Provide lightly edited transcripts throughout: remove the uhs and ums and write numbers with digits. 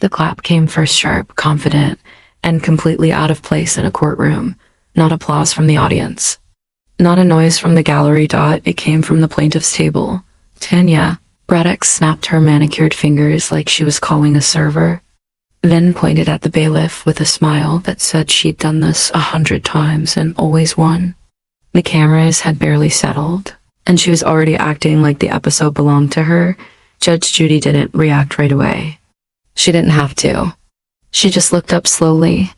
The clap came first sharp, confident, and completely out of place in a courtroom. Not applause from the audience. Not a noise from the gallery. It came from the plaintiff's table. Tanya. Braddock snapped her manicured fingers like she was calling a server, then pointed at the bailiff with a smile that said she'd done this 100 times and always won. The cameras had barely settled, and she was already acting like the episode belonged to her. Judge Judy didn't react right away. She didn't have to. She just looked up slowly.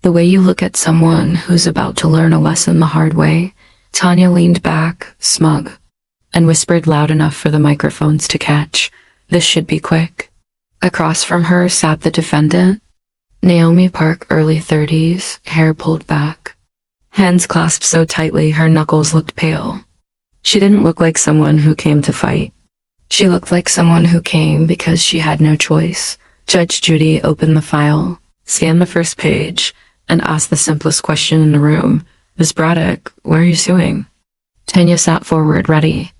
The way you look at someone who's about to learn a lesson the hard way. Tanya leaned back, smug, and whispered loud enough for the microphones to catch. This should be quick. Across from her sat the defendant, Naomi Park, early 30s, hair pulled back, hands clasped so tightly her knuckles looked pale. She didn't look like someone who came to fight. She looked like someone who came because she had no choice. Judge Judy opened the file, scanned the first page, and asked the simplest question in the room. Miss Braddock, why are you suing? Tanya sat forward, ready.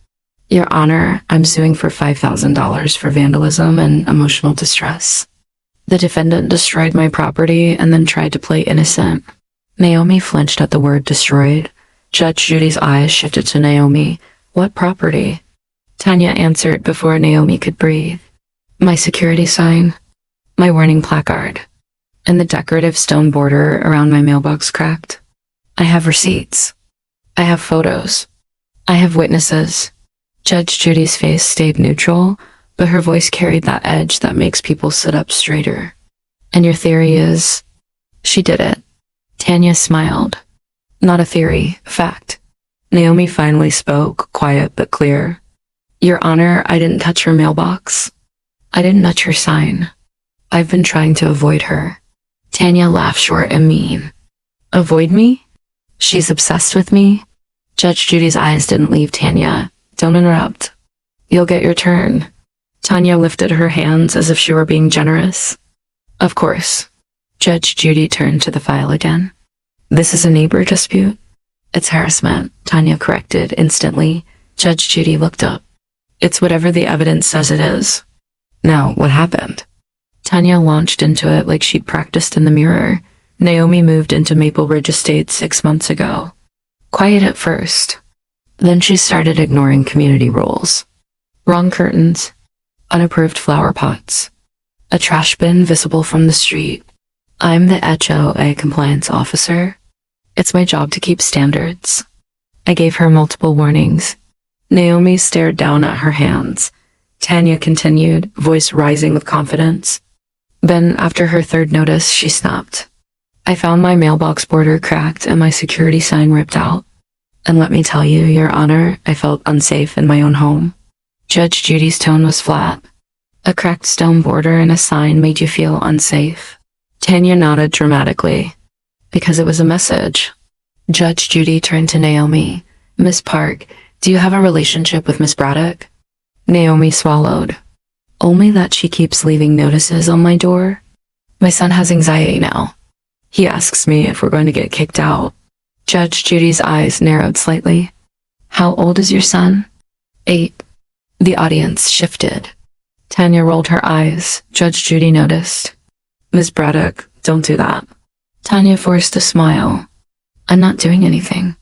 Your Honor, I'm suing for $5,000 for vandalism and emotional distress. The defendant destroyed my property and then tried to play innocent. Naomi flinched at the word destroyed. Judge Judy's eyes shifted to Naomi. What property? Tanya answered before Naomi could breathe. My security sign, my warning placard, and the decorative stone border around my mailbox cracked. I have receipts. I have photos. I have witnesses. Judge Judy's face stayed neutral, but her voice carried that edge that makes people sit up straighter. And your theory is? She did it. Tanya smiled. Not a theory, fact. Naomi finally spoke, quiet but clear. Your Honor, I didn't touch her mailbox. I didn't touch her sign. I've been trying to avoid her. Tanya laughed short and mean. Avoid me? She's obsessed with me? Judge Judy's eyes didn't leave Tanya. Don't interrupt. You'll get your turn. Tanya lifted her hands as if she were being generous. Of course. Judge Judy turned to the file again. This is a neighbor dispute? It's harassment, Tanya corrected instantly. Judge Judy looked up. It's whatever the evidence says it is. Now, what happened? Tanya launched into it like she'd practiced in the mirror. Naomi moved into Maple Ridge Estates 6 months ago. Quiet at first. Then she started ignoring community rules. Wrong curtains, unapproved flower pots, a trash bin visible from the street. I'm the HOA compliance officer. It's my job to keep standards. I gave her multiple warnings. Naomi stared down at her hands. Tanya continued, voice rising with confidence. Then, after her third notice, she snapped. I found my mailbox border cracked and my security sign ripped out. And let me tell you, Your Honor, I felt unsafe in my own home. Judge Judy's tone was flat. A cracked stone border and a sign made you feel unsafe. Tanya nodded dramatically. Because it was a message. Judge Judy turned to Naomi. Miss Park, do you have a relationship with Miss Braddock? Naomi swallowed. Only that she keeps leaving notices on my door. My son has anxiety now. He asks me if we're going to get kicked out. Judge Judy's eyes narrowed slightly. How old is your son? 8. The audience shifted. Tanya rolled her eyes. Judge Judy noticed. Miss Braddock, don't do that. Tanya forced a smile. I'm not doing anything.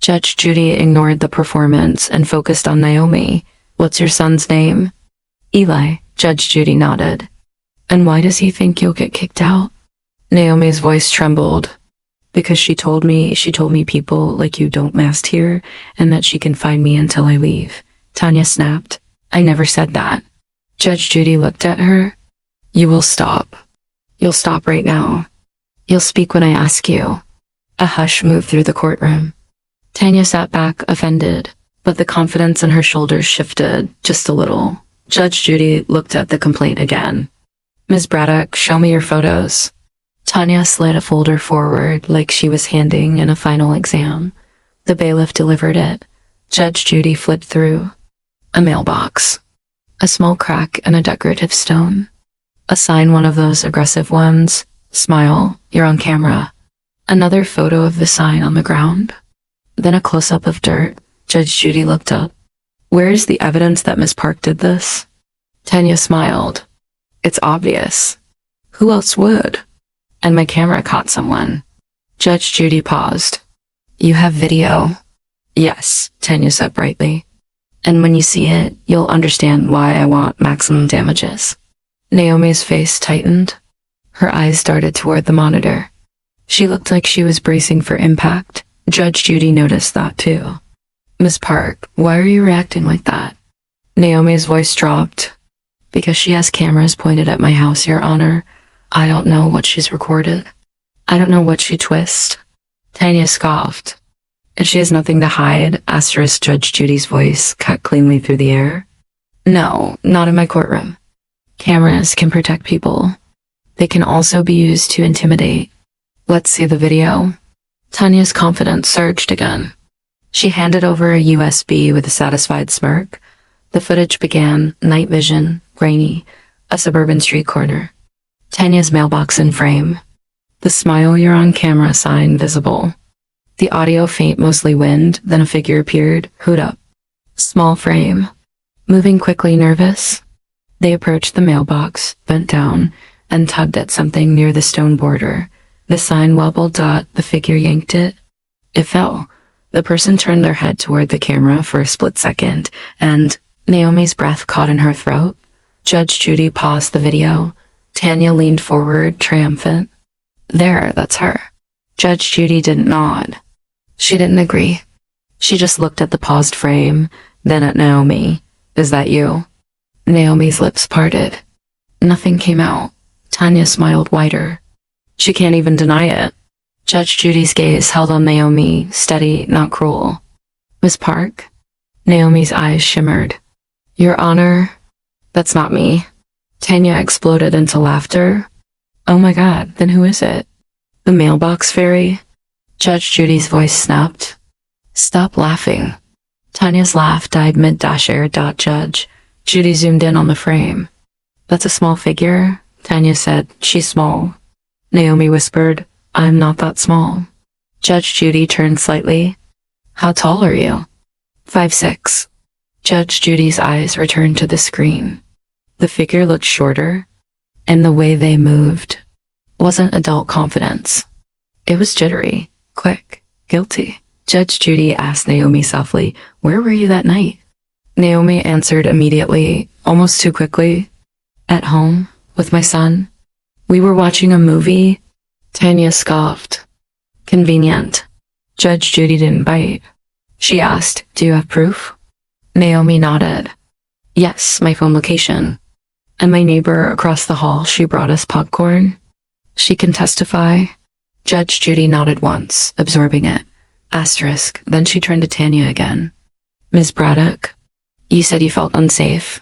Judge Judy ignored the performance and focused on Naomi. What's your son's name? Eli. Judge Judy nodded. And why does he think you'll get kicked out? Naomi's voice trembled. Because she told me people like you don't mast here, and that she can find me until I leave. Tanya snapped. I never said that. Judge Judy looked at her. You will stop. You'll stop right now. You'll speak when I ask you. A hush moved through the courtroom. Tanya sat back, offended, but the confidence in her shoulders shifted just a little. Judge Judy looked at the complaint again. Ms. Braddock, show me your photos. Tanya slid a folder forward like she was handing in a final exam. The bailiff delivered it. Judge Judy flipped through. A mailbox. A small crack and a decorative stone. A sign, one of those aggressive ones. Smile, you're on camera. Another photo of the sign on the ground. Then a close-up of dirt. Judge Judy looked up. Where is the evidence that Miss Park did this? Tanya smiled. It's obvious. Who else would? And my camera caught someone. Judge Judy paused. You have video? Yes, Tanya said brightly. And when you see it, you'll understand why I want maximum damages. Naomi's face tightened. Her eyes darted toward the monitor. She looked like she was bracing for impact. Judge Judy noticed that too. Miss Park, why are you reacting like that? Naomi's voice dropped. Because she has cameras pointed at my house, Your Honor. I don't know what she's recorded. I don't know what she twists. Tanya scoffed. And she has nothing to hide, asterisk Judge Judy's voice cut cleanly through the air. No, not in my courtroom. Cameras can protect people. They can also be used to intimidate. Let's see the video. Tanya's confidence surged again. She handed over a USB with a satisfied smirk. The footage began, night vision, grainy, a suburban street corner. Tanya's mailbox in frame. The smile you're on camera sign visible. The audio faint, mostly wind, then a figure appeared, hood up. Small frame. Moving quickly, nervous. They approached the mailbox, bent down, and tugged at something near the stone border. The sign wobbled. The figure yanked it. It fell. The person turned their head toward the camera for a split second, and Naomi's breath caught in her throat. Judge Judy paused the video. Tanya leaned forward, triumphant. There, that's her. Judge Judy didn't nod. She didn't agree. She just looked at the paused frame, then at Naomi. Is that you? Naomi's lips parted. Nothing came out. Tanya smiled wider. She can't even deny it. Judge Judy's gaze held on Naomi, steady, not cruel. Miss Park? Naomi's eyes shimmered. Your Honor, that's not me. Tanya exploded into laughter. Oh my God, then who is it? The mailbox fairy? Judge Judy's voice snapped. Stop laughing. Tanya's laugh died mid-air. Judge Judy zoomed in on the frame. That's a small figure, Tanya said. She's small. Naomi whispered, I'm not that small. Judge Judy turned slightly. How tall are you? 5'6". Judge Judy's eyes returned to the screen. The figure looked shorter, and the way they moved wasn't adult confidence. It was jittery, quick, guilty. Judge Judy asked Naomi softly, where were you that night? Naomi answered immediately, almost too quickly. At home, with my son. We were watching a movie. Tanya scoffed. Convenient. Judge Judy didn't bite. She asked, do you have proof? Naomi nodded. Yes, my phone location. And my neighbor across the hall, she brought us popcorn. She can testify. Judge Judy nodded once, absorbing it. Asterisk, then she turned to Tanya again. Ms. Braddock, you said you felt unsafe?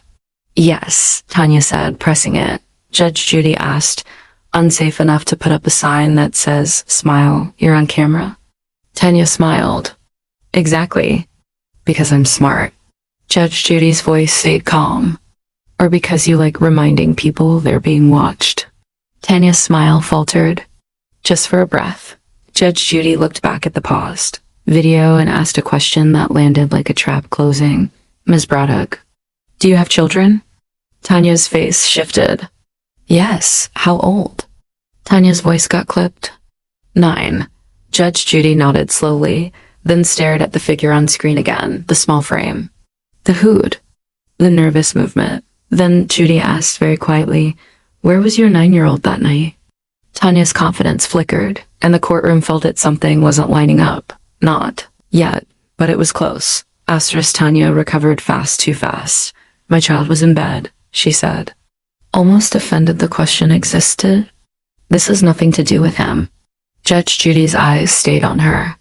Yes, Tanya said, pressing it. Judge Judy asked, unsafe enough to put up a sign that says, smile, you're on camera? Tanya smiled. Exactly. Because I'm smart. Judge Judy's voice stayed calm. Or because you like reminding people they're being watched. Tanya's smile faltered. Just for a breath. Judge Judy looked back at the paused video and asked a question that landed like a trap closing. Ms. Braddock, do you have children? Tanya's face shifted. Yes, how old? Tanya's voice got clipped. 9. Judge Judy nodded slowly, then stared at the figure on screen again, the small frame. The hood. The nervous movement. Then Judy asked very quietly, where was your 9-year-old that night? Tanya's confidence flickered, and the courtroom felt that something wasn't lining up. Not yet, but it was close. Asterisk Tanya recovered fast, too fast. My child was in bed, she said. Almost offended the question existed. This has nothing to do with him. Judge Judy's eyes stayed on her.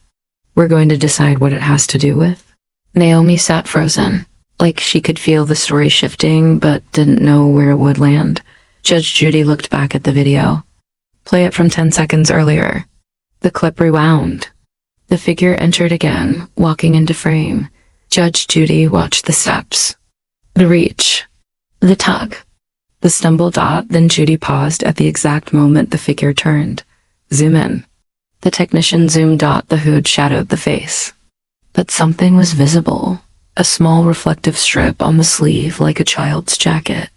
We're going to decide what it has to do with. Naomi sat frozen, like she could feel the story shifting, but didn't know where it would land. Judge Judy looked back at the video. Play it from 10 seconds earlier. The clip rewound. The figure entered again, walking into frame. Judge Judy watched the steps. The reach. The tug. The stumble. Then Judy paused at the exact moment the figure turned. Zoom in. The technician zoomed. The hood shadowed the face. But something was visible. A small reflective strip on the sleeve like a child's jacket.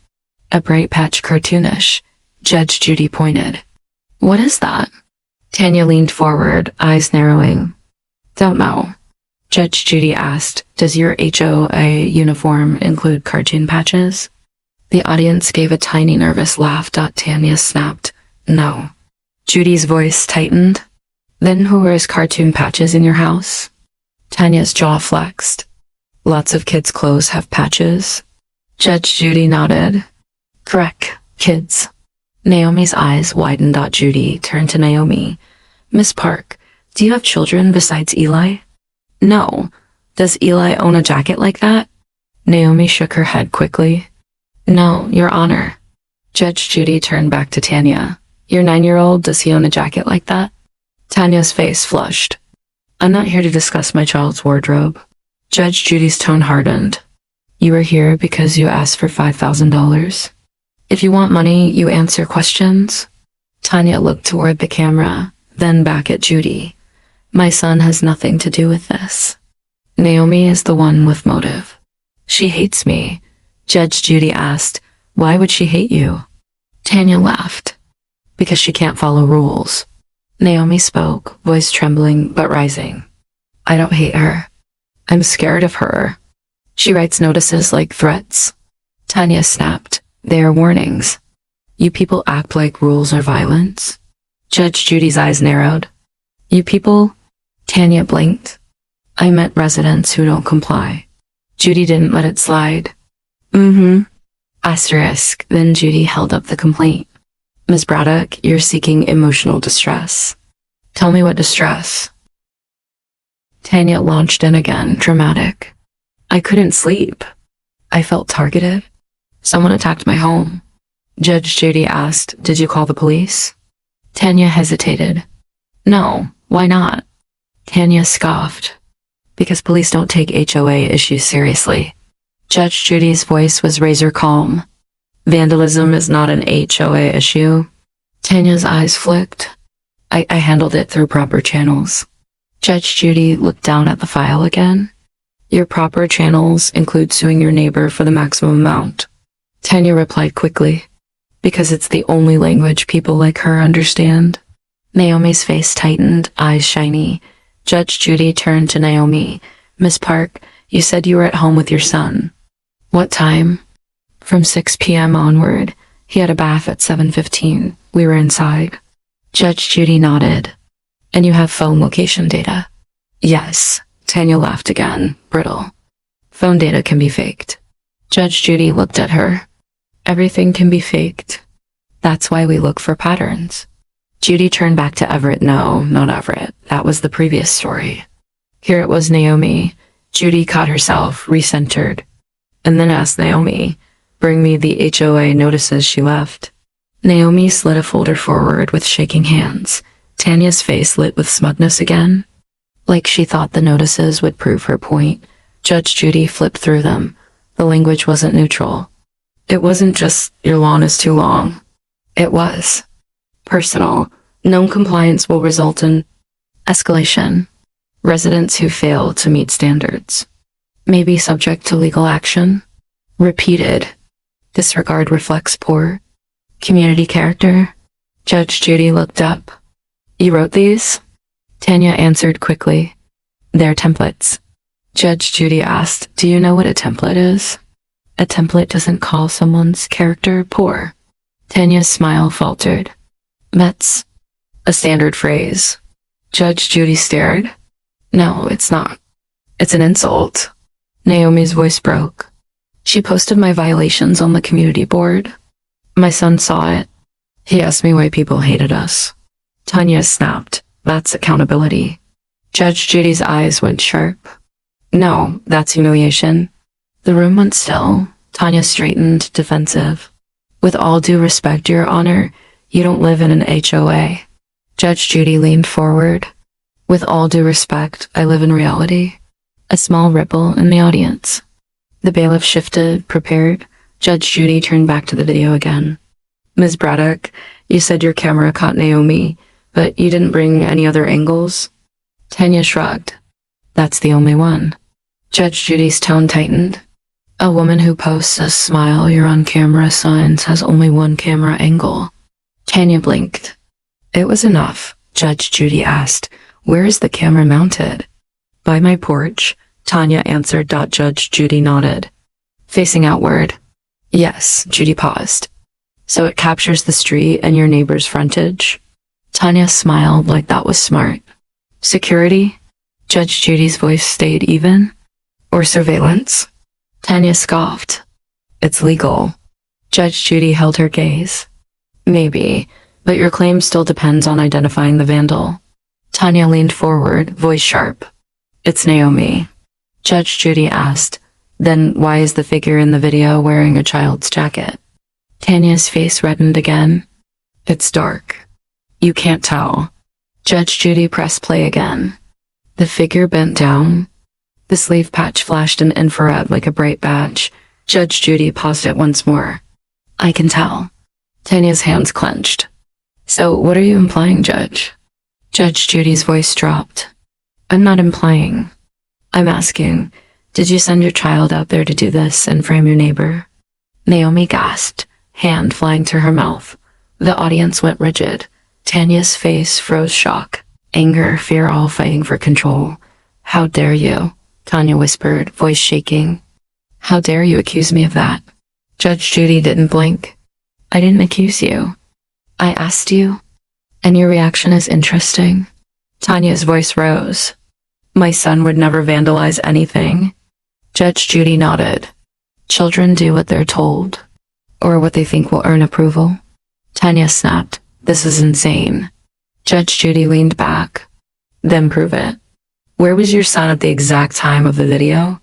A bright patch, cartoonish. Judge Judy pointed. What is that? Tanya leaned forward, eyes narrowing. Don't know. Judge Judy asked, does your HOA uniform include cartoon patches? The audience gave a tiny nervous laugh. Tanya snapped, no. Judy's voice tightened. Then who wears cartoon patches in your house? Tanya's jaw flexed. Lots of kids' clothes have patches. Judge Judy nodded. Correct, kids. Naomi's eyes widened. Judy turned to Naomi. Miss Park, do you have children besides Eli? No. Does Eli own a jacket like that? Naomi shook her head quickly. No, Your Honor. Judge Judy turned back to Tanya. Your 9-year-old, does he own a jacket like that? Tanya's face flushed. I'm not here to discuss my child's wardrobe. Judge Judy's tone hardened. You are here because you asked for $5,000. If you want money, you answer questions. Tanya looked toward the camera, then back at Judy. My son has nothing to do with this. Naomi is the one with motive. She hates me. Judge Judy asked, why would she hate you? Tanya laughed. Because she can't follow rules. Naomi spoke, voice trembling but rising. I don't hate her. I'm scared of her. She writes notices like threats. Tanya snapped. They are warnings. You people act like rules are violence. Judge Judy's eyes narrowed. You people? Tanya blinked. I meant residents who don't comply. Judy didn't let it slide. Asterisk. Then Judy held up the complaint. Ms. Braddock, you're seeking emotional distress. Tell me what distress. Tanya launched in again, dramatic. I couldn't sleep. I felt targeted. Someone attacked my home. Judge Judy asked, did you call the police? Tanya hesitated. No, why not? Tanya scoffed. Because police don't take HOA issues seriously. Judge Judy's voice was razor calm. Vandalism is not an HOA issue. Tanya's eyes flicked. I handled it through proper channels. Judge Judy looked down at the file again. Your proper channels include suing your neighbor for the maximum amount. Tanya replied quickly. Because it's the only language people like her understand. Naomi's face tightened, eyes shiny. Judge Judy turned to Naomi. Miss Park, you said you were at home with your son. What time? From 6 p.m. onward. He had a bath at 7:15. We were inside. Judge Judy nodded. And you have phone location data? Yes. Tanya laughed again, brittle. Phone data can be faked. Judge Judy looked at her. Everything can be faked. That's why we look for patterns. Judy turned back to Everett. No, not Everett. That was the previous story. Here it was Naomi. Judy caught herself, recentered, and then asked Naomi, bring me the HOA notices she left. Naomi slid a folder forward with shaking hands. Tanya's face lit with smugness again. Like she thought the notices would prove her point. Judge Judy flipped through them. The language wasn't neutral. It wasn't just, your lawn is too long. It was personal. Non-compliance will result in escalation. Residents who fail to meet standards may be subject to legal action. Repeated. Disregard reflects poor community character. Judge Judy looked up. You wrote these? Tanya answered quickly. They're templates. Judge Judy asked, do you know what a template is? A template doesn't call someone's character poor. Tanya's smile faltered. That's a standard phrase. Judge Judy stared. No, it's not. It's an insult. Naomi's voice broke. She posted my violations on the community board. My son saw it. He asked me why people hated us. Tanya snapped. That's accountability. Judge Judy's eyes went sharp. No, that's humiliation. The room went still. Tanya straightened, defensive. With all due respect, Your Honor, you don't live in an HOA. Judge Judy leaned forward. With all due respect, I live in reality. A small ripple in the audience. The bailiff shifted, prepared. Judge Judy turned back to the video again. Ms. Braddock, you said your camera caught Naomi, but you didn't bring any other angles? Tanya shrugged. That's the only one. Judge Judy's tone tightened. A woman who posts a smile you're on camera signs has only one camera angle. Tanya blinked. It was enough, Judge Judy asked. Where is the camera mounted? By my porch, Tanya answered. Judge Judy nodded. Facing outward. Yes, Judy paused. So it captures the street and your neighbor's frontage? Tanya smiled like that was smart. Security? Judge Judy's voice stayed even. Or surveillance? Tanya scoffed. It's legal. Judge Judy held her gaze. Maybe, but your claim still depends on identifying the vandal. Tanya leaned forward, voice sharp. It's Naomi. Judge Judy asked. Then why is the figure in the video wearing a child's jacket? Tanya's face reddened again. It's dark. You can't tell. Judge Judy pressed play again. The figure bent down. The sleeve patch flashed an infrared like a bright badge. Judge Judy paused it once more. I can tell. Tanya's hands clenched. So what are you implying, Judge? Judge Judy's voice dropped. I'm not implying. I'm asking, did you send your child out there to do this and frame your neighbor? Naomi gasped, hand flying to her mouth. The audience went rigid. Tanya's face froze shock. Anger, fear, all fighting for control. How dare you? Tanya whispered, voice shaking. How dare you accuse me of that? Judge Judy didn't blink. I didn't accuse you. I asked you. And your reaction is interesting. Tanya's voice rose. My son would never vandalize anything. Judge Judy nodded. Children do what they're told. Or what they think will earn approval. Tanya snapped. This is insane. Judge Judy leaned back. Then prove it. Where was your son at the exact time of the video?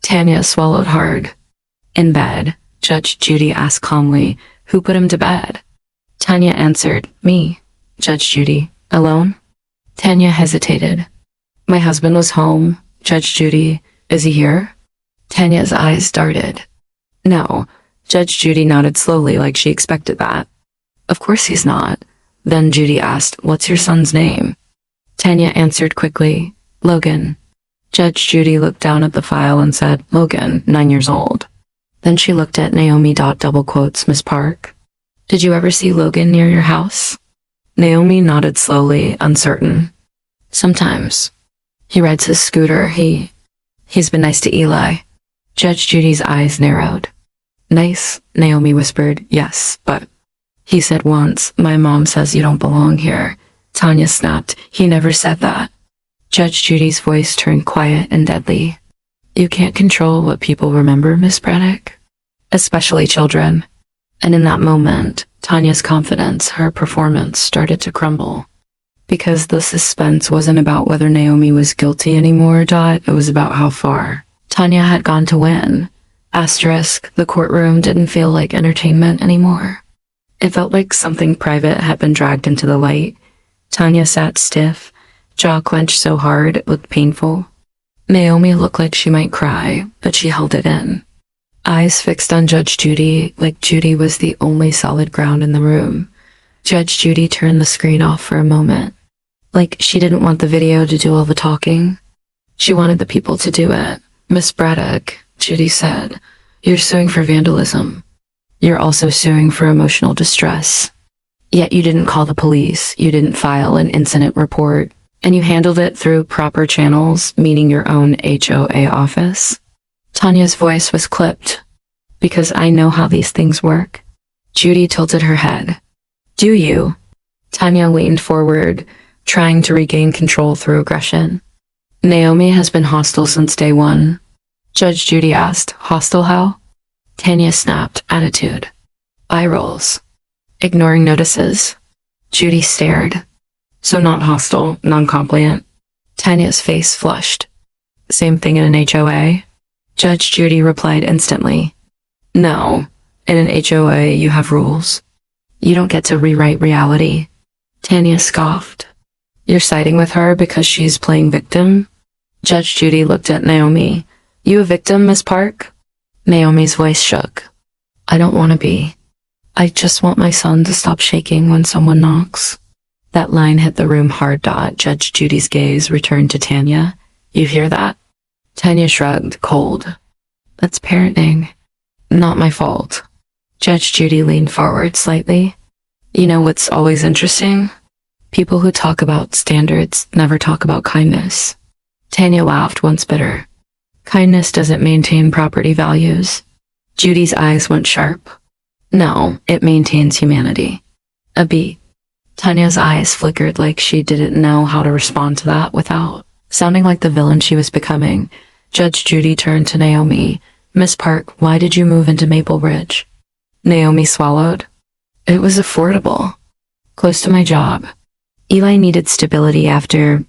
Tanya swallowed hard. In bed, Judge Judy asked calmly. Who put him to bed? Tanya answered, me. Judge Judy, alone? Tanya hesitated. My husband was home. Judge Judy, is he here? Tanya's eyes darted. No. Judge Judy nodded slowly like she expected that. Of course he's not. Then Judy asked, what's your son's name? Tanya answered quickly, Logan. Judge Judy looked down at the file and said, Logan, 9 years old. Then she looked at Naomi. Double quotes, Miss Park. Did you ever see Logan near your house? Naomi nodded slowly, uncertain. Sometimes. He rides his scooter. He's been nice to Eli. Judge Judy's eyes narrowed. Nice, Naomi whispered. Yes, but... He said once, my mom says you don't belong here. Tanya snapped. He never said that. Judge Judy's voice turned quiet and deadly. You can't control what people remember, Miss Braddock. Especially children. And in that moment, Tanya's confidence, her performance, started to crumble. Because the suspense wasn't about whether Naomi was guilty anymore, it was about how far Tanya had gone to win. Asterisk, the courtroom didn't feel like entertainment anymore. It felt like something private had been dragged into the light. Tanya sat stiff, jaw clenched so hard it looked painful. Naomi looked like she might cry, but she held it in. Eyes fixed on Judge Judy, like Judy was the only solid ground in the room. Judge Judy turned the screen off for a moment. Like she didn't want the video to do all the talking. She wanted the people to do it. Miss Braddock, Judy said, you're suing for vandalism. You're also suing for emotional distress. Yet you didn't call the police, you didn't file an incident report, and you handled it through proper channels, meaning your own HOA office. Tanya's voice was clipped. Because I know how these things work. Judy tilted her head. Do you? Tanya leaned forward, trying to regain control through aggression. Naomi has been hostile since day one. Judge Judy asked, hostile how? Tanya snapped, attitude. Eye rolls. Ignoring notices. Judy stared. So not hostile, non-compliant. Tanya's face flushed. Same thing in an HOA? Judge Judy replied instantly. No. In an HOA, you have rules. You don't get to rewrite reality. Tanya scoffed. You're siding with her because she's playing victim? Judge Judy looked at Naomi. You a victim, Miss Park? Naomi's voice shook. I don't want to be. I just want my son to stop shaking when someone knocks. That line hit the room hard. Judge Judy's gaze returned to Tanya. You hear that? Tanya shrugged, cold. That's parenting. Not my fault. Judge Judy leaned forward slightly. You know what's always interesting? People who talk about standards never talk about kindness. Tanya laughed once bitter. Kindness doesn't maintain property values. Judy's eyes went sharp. No, it maintains humanity. A beat. Tanya's eyes flickered like she didn't know how to respond to that without sounding like the villain she was becoming. Judge Judy turned to Naomi. Miss Park, why did you move into Maple Ridge? Naomi swallowed. It was affordable. Close to my job. Eli needed stability after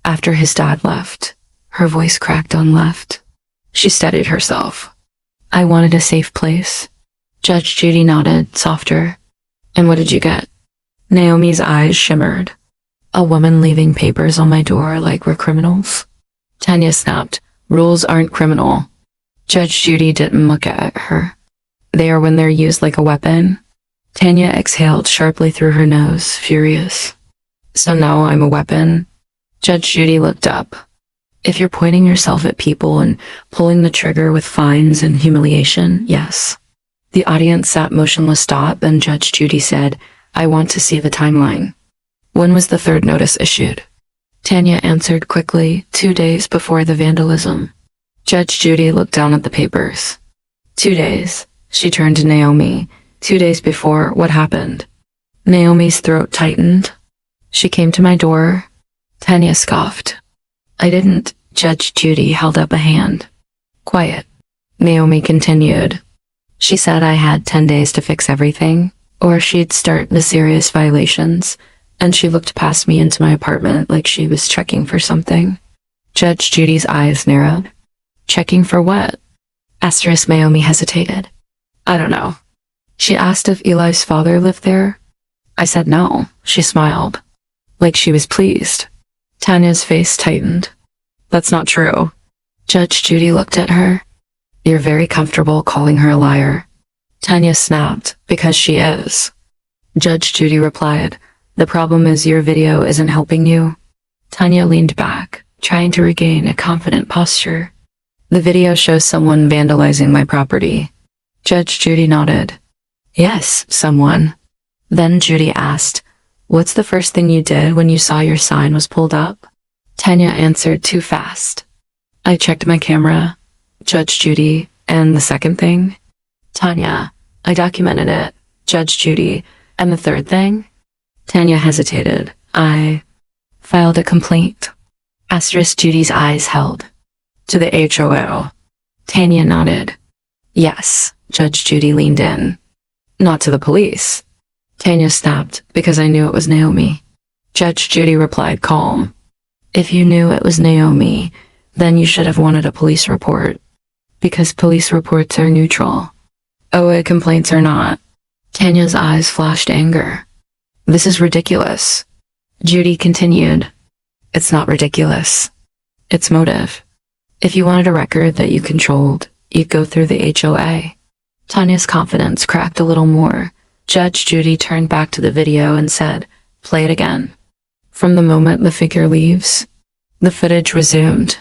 his dad left. Her voice cracked on left. She steadied herself. I wanted a safe place. Judge Judy nodded, softer. And what did you get? Naomi's eyes shimmered. A woman leaving papers on my door like we're criminals? Tanya snapped. Rules aren't criminal. Judge Judy didn't look at her. They are when they're used like a weapon. Tanya exhaled sharply through her nose, furious. So now I'm a weapon? Judge Judy looked up. If you're pointing yourself at people and pulling the trigger with fines and humiliation, yes. The audience sat motionless. Then Judge Judy said, I want to see the timeline. When was the third notice issued? Tanya answered quickly, 2 days before the vandalism. Judge Judy looked down at the papers. 2 days. She turned to Naomi. 2 days before, what happened? Naomi's throat tightened. She came to my door. Tanya scoffed. I didn't. Judge Judy held up a hand. Quiet. Naomi continued. She said I had 10 days to fix everything, or she'd start the serious violations, and she looked past me into my apartment like she was checking for something. Judge Judy's eyes narrowed. Checking for what? Asterisk. Naomi hesitated. I don't know. She asked if Eli's father lived there. I said no. She smiled. Like she was pleased. Tanya's face tightened. That's not true. Judge Judy looked at her. You're very comfortable calling her a liar. Tanya snapped, because she is. Judge Judy replied, the problem is your video isn't helping you. Tanya leaned back, trying to regain a confident posture. The video shows someone vandalizing my property. Judge Judy nodded. Yes, someone. Then Judy asked, what's the first thing you did when you saw your sign was pulled up? Tanya answered too fast. I checked my camera. Judge Judy, and the second thing? Tanya, I documented it. Judge Judy, and the third thing? Tanya hesitated. I filed a complaint. Asterisk. Judy's eyes held. To the HOA. Tanya nodded. Yes. Judge Judy leaned in. Not to the police. Tanya snapped, because I knew it was Naomi. Judge Judy replied calm. If you knew it was Naomi, then you should have wanted a police report. Because police reports are neutral. HOA complaints are not. Tanya's eyes flashed anger. This is ridiculous. Judy continued. It's not ridiculous. It's motive. If you wanted a record that you controlled, you'd go through the HOA. Tanya's confidence cracked a little more. Judge Judy turned back to the video and said, play it again. From the moment the figure leaves, the footage resumed.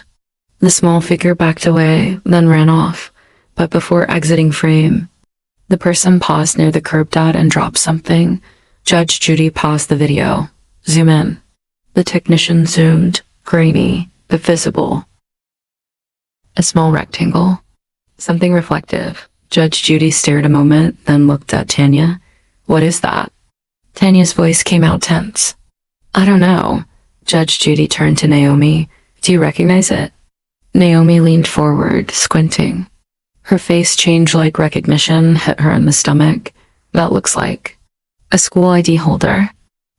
The small figure backed away, then ran off, but before exiting frame, the person paused near the curb dot and dropped something. Judge Judy paused the video. Zoom in. The technician zoomed, grainy, but visible. A small rectangle. Something reflective. Judge Judy stared a moment, then looked at Tanya. What is that? Tanya's voice came out tense. I don't know. Judge Judy turned to Naomi. Do you recognize it? Naomi leaned forward, squinting. Her face changed like recognition hit her in the stomach. That looks like a school ID holder.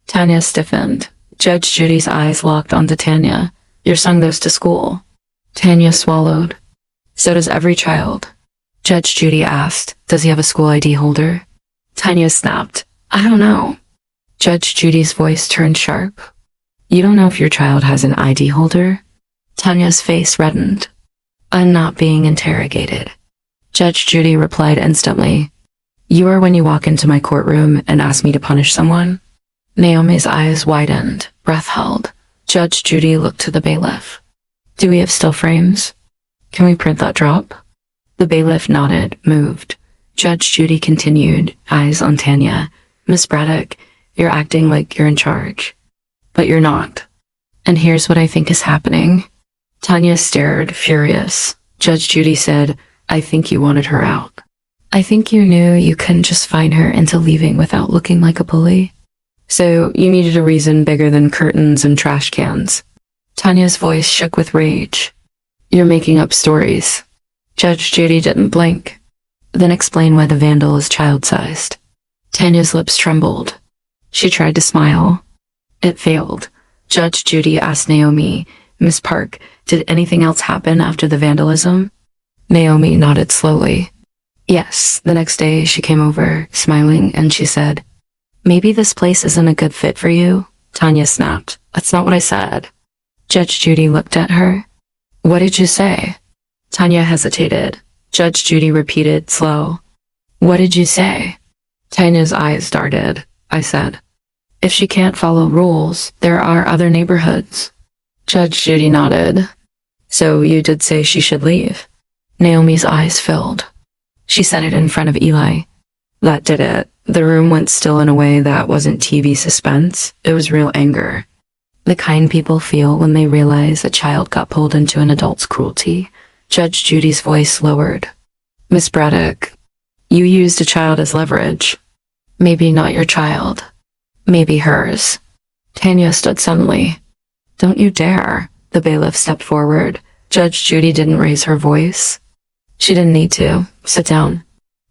Tanya stiffened. Judge Judy's eyes locked onto Tanya. Your son goes to school. Tanya swallowed. So does every child. Judge Judy asked, does he have a school ID holder? Tanya snapped. I don't know. Judge Judy's voice turned sharp. You don't know if your child has an ID holder? Tanya's face reddened. I'm not being interrogated. Judge Judy replied instantly. You are when you walk into my courtroom and ask me to punish someone? Naomi's eyes widened, breath held. Judge Judy looked to the bailiff. Do we have still frames? Can we print that drop? The bailiff nodded, moved. Judge Judy continued, eyes on Tanya. Miss Braddock, you're acting like you're in charge. But you're not. And here's what I think is happening. Tanya stared, furious. Judge Judy said, I think you wanted her out. I think you knew you couldn't just fine her into leaving without looking like a bully. So you needed a reason bigger than curtains and trash cans. Tanya's voice shook with rage. You're making up stories. Judge Judy didn't blink. Then explain why the vandal is child-sized. Tanya's lips trembled. She tried to smile. It failed. Judge Judy asked Naomi, Miss Park, did anything else happen after the vandalism? Naomi nodded slowly. Yes, the next day she came over, smiling, and she said, maybe this place isn't a good fit for you. Tanya snapped. That's not what I said. Judge Judy looked at her. What did you say? Tanya hesitated. Judge Judy repeated, slow. What did you say? Tanya's eyes darted. I said, if she can't follow rules, there are other neighborhoods. Judge Judy nodded. So you did say she should leave? Naomi's eyes filled. She said it in front of Eli. That did it. The room went still in a way that wasn't TV suspense. It was real anger. The kind people feel when they realize a child got pulled into an adult's cruelty. Judge Judy's voice lowered. Miss Braddock, you used a child as leverage. Maybe not your child. Maybe hers. Tanya stood suddenly. Don't you dare. The bailiff stepped forward. Judge Judy didn't raise her voice. She didn't need to. Sit down.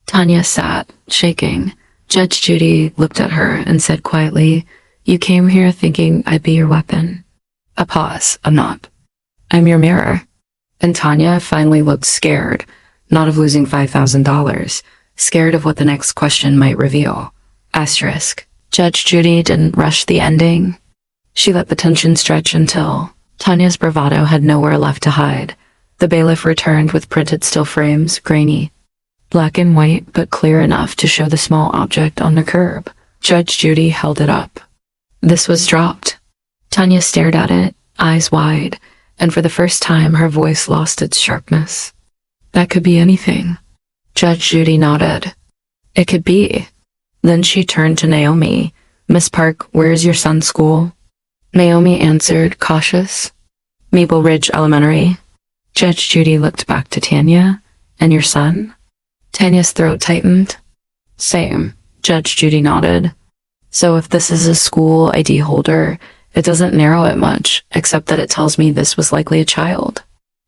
Tanya sat, shaking. Judge Judy looked at her and said quietly, you came here thinking I'd be your weapon. A pause. I'm not. I'm your mirror. And Tanya finally looked scared, not of losing $5,000, scared of what the next question might reveal. Asterisk. Judge Judy didn't rush the ending. She let the tension stretch until Tanya's bravado had nowhere left to hide. The bailiff returned with printed still frames, grainy, black and white, but clear enough to show the small object on the curb. Judge Judy held it up. This was dropped. Tanya stared at it, eyes wide, and for the first time her voice lost its sharpness. That could be anything. Judge Judy nodded. It could be. Then she turned to Naomi. Miss Park, where's your son's school? Naomi answered, cautious. Maple Ridge Elementary. Judge Judy looked back to Tanya. And your son? Tanya's throat tightened. Same. Judge Judy nodded. So if this is a school ID holder, it doesn't narrow it much, except that it tells me this was likely a child.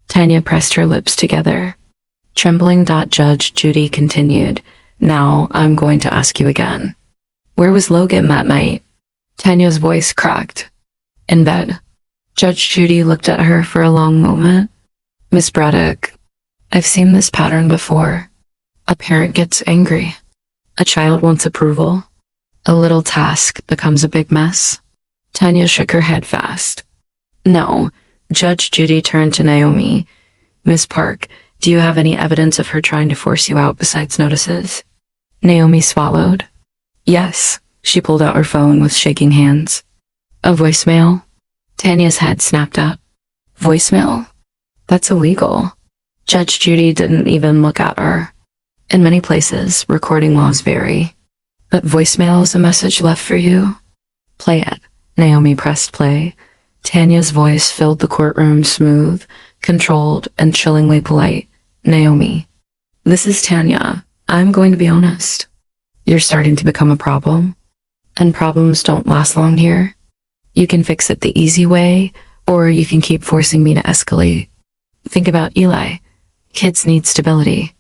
Tanya pressed her lips together. Trembling. Judge Judy continued. Now, I'm going to ask you again. Where was Logan that night? Tanya's voice cracked. In bed. Judge Judy looked at her for a long moment. Miss Braddock, I've seen this pattern before. A parent gets angry. A child wants approval. A little task becomes a big mess. Tanya shook her head fast. No. Judge Judy turned to Naomi. Miss Park, do you have any evidence of her trying to force you out besides notices? Naomi swallowed. Yes. She pulled out her phone with shaking hands. A voicemail? Tanya's head snapped up. Voicemail? That's illegal. Judge Judy didn't even look at her. In many places, recording laws vary. But voicemail is a message left for you? Play it. Naomi pressed play. Tanya's voice filled the courtroom, smooth, controlled, and chillingly polite. Naomi. This is Tanya. I'm going to be honest. You're starting to become a problem. And problems don't last long here. You can fix it the easy way, or you can keep forcing me to escalate. Think about Eli. Kids need stability.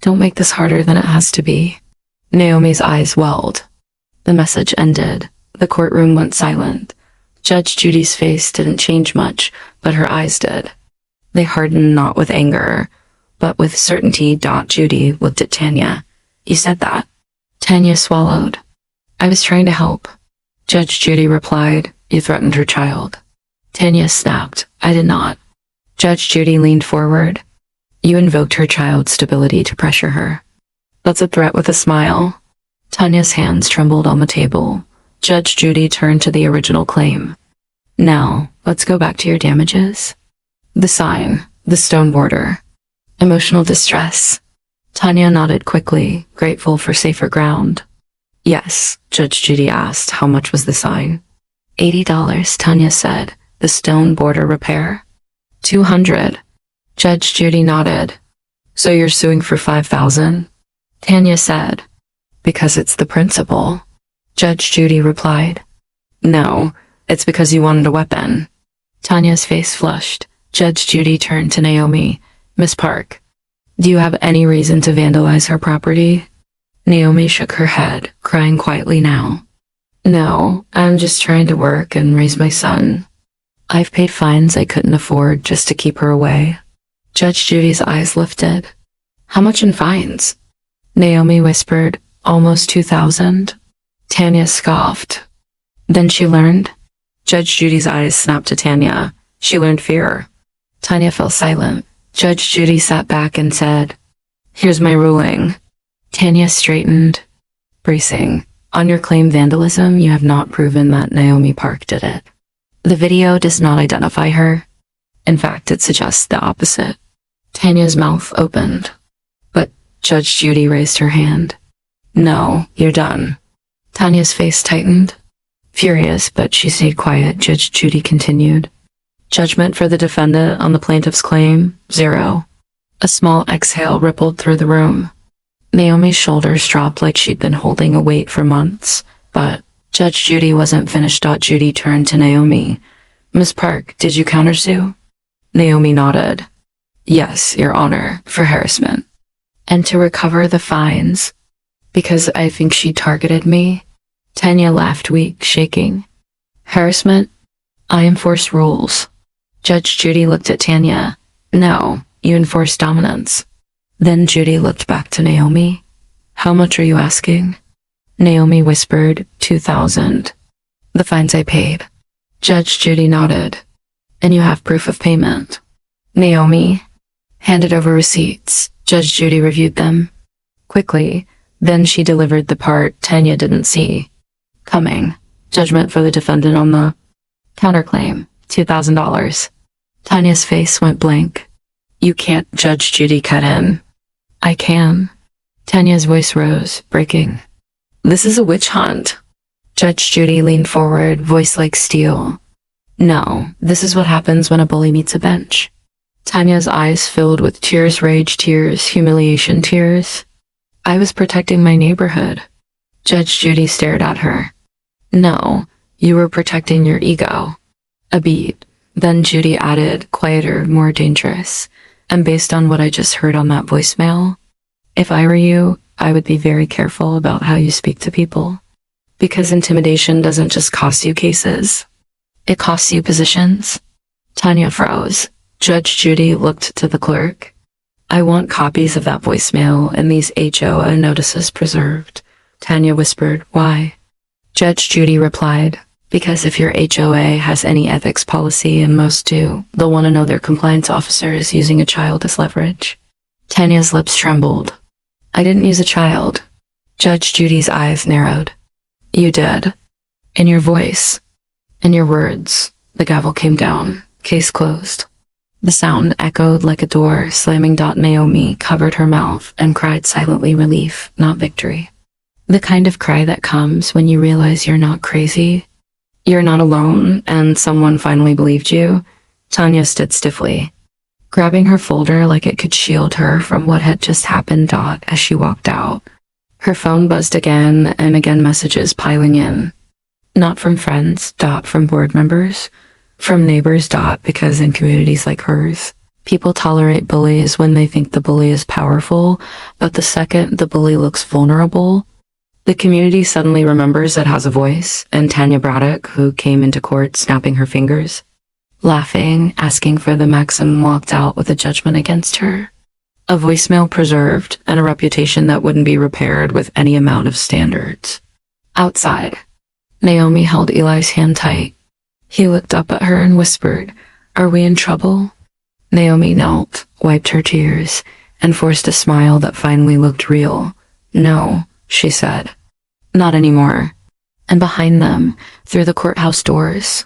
Don't make this harder than it has to be. Naomi's eyes welled. The message ended. The courtroom went silent. Judge Judy's face didn't change much, but her eyes did. They hardened not with anger, but with certainty. Judy looked at Tanya. You said that. Tanya swallowed. I was trying to help. Judge Judy replied, you threatened her child. Tanya snapped. I did not. Judge Judy leaned forward. You invoked her child's stability to pressure her. That's a threat with a smile. Tanya's hands trembled on the table. Judge Judy turned to the original claim. Now, let's go back to your damages. The sign, the stone border. Emotional distress. Tanya nodded quickly, grateful for safer ground. Yes, Judge Judy asked. How much was the sign? $80, Tanya said. The stone border repair? 200. Judge Judy nodded. So you're suing for 5,000? Tanya said. Because it's the principal. Judge Judy replied. No, it's because you wanted a weapon. Tanya's face flushed. Judge Judy turned to Naomi. Miss Park, do you have any reason to vandalize her property? Naomi shook her head, crying quietly now. No, I'm just trying to work and raise my son. I've paid fines I couldn't afford just to keep her away. Judge Judy's eyes lifted. How much in fines? Naomi whispered, almost 2,000. Tanya scoffed. Then she learned? Judge Judy's eyes snapped to Tanya. She learned fear. Tanya fell silent. Judge Judy sat back and said, Here's my ruling. Tanya straightened, bracing. On your claim vandalism, you have not proven that Naomi Park did it. The video does not identify her. In fact, it suggests the opposite. Tanya's mouth opened. But Judge Judy raised her hand. No, you're done. Tanya's face tightened. Furious, but she stayed quiet, Judge Judy continued. Judgment for the defendant on the plaintiff's claim, 0. A small exhale rippled through the room. Naomi's shoulders dropped like she'd been holding a weight for months, but Judge Judy wasn't finished. Judy turned to Naomi. Miss Park, did you countersue? Naomi nodded. Yes, Your Honor, for harassment. And to recover the fines, because I think she targeted me. Tanya laughed weak, shaking. Harassment? I enforce rules. Judge Judy looked at Tanya. No, you enforce dominance. Then Judy looked back to Naomi. How much are you asking? Naomi whispered, 2,000. The fines I paid. Judge Judy nodded. And you have proof of payment. Naomi handed over receipts. Judge Judy reviewed them quickly. Then she delivered the part Tanya didn't see coming. Judgment for the defendant on the counterclaim, $2,000. Tanya's face went blank. You can't, Judge Judy cut in. I can. Tanya's voice rose, breaking. This is a witch hunt. Judge Judy leaned forward, voice like steel. No, this is what happens when a bully meets a bench. Tanya's eyes filled with tears, rage tears, humiliation tears. I was protecting my neighborhood. Judge Judy stared at her. No, you were protecting your ego. A beat. Then Judy added, quieter, more dangerous. And based on what I just heard on that voicemail, if I were you, I would be very careful about how you speak to people. Because intimidation doesn't just cost you cases. It costs you positions. Tanya froze. Judge Judy looked to the clerk. I want copies of that voicemail and these HOA notices preserved. Tanya whispered, why? Judge Judy replied, because if your HOA has any ethics policy, and most do, they'll want to know their compliance officer is using a child as leverage. Tanya's lips trembled. I didn't use a child. Judge Judy's eyes narrowed. You did. In your voice. In your words. The gavel came down. Case closed. The sound echoed like a door slamming. Naomi covered her mouth and cried silently, relief, not victory. The kind of cry that comes when you realize you're not crazy. You're not alone, and someone finally believed you. Tanya stood stiffly, grabbing her folder like it could shield her from what had just happened. As she walked out, her phone buzzed again and again, messages piling in. Not from friends, from board members, from neighbors, because in communities like hers, people tolerate bullies when they think the bully is powerful, but the second the bully looks vulnerable, the community suddenly remembers it has a voice. And Tanya Braddock, who came into court snapping her fingers, laughing, asking for the maximum, walked out with a judgment against her. A voicemail preserved and a reputation that wouldn't be repaired with any amount of standards. Outside, Naomi held Eli's hand tight. He looked up at her and whispered, Are we in trouble? Naomi knelt, wiped her tears, and forced a smile that finally looked real. No, she said. Not anymore. And behind them, through the courthouse doors,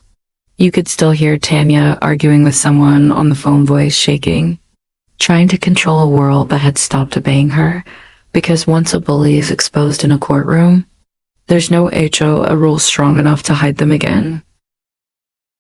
you could still hear Tanya arguing with someone on the phone, voice shaking, trying to control a world that had stopped obeying her, because once a bully is exposed in a courtroom, There's no HOA rule strong enough to hide them again.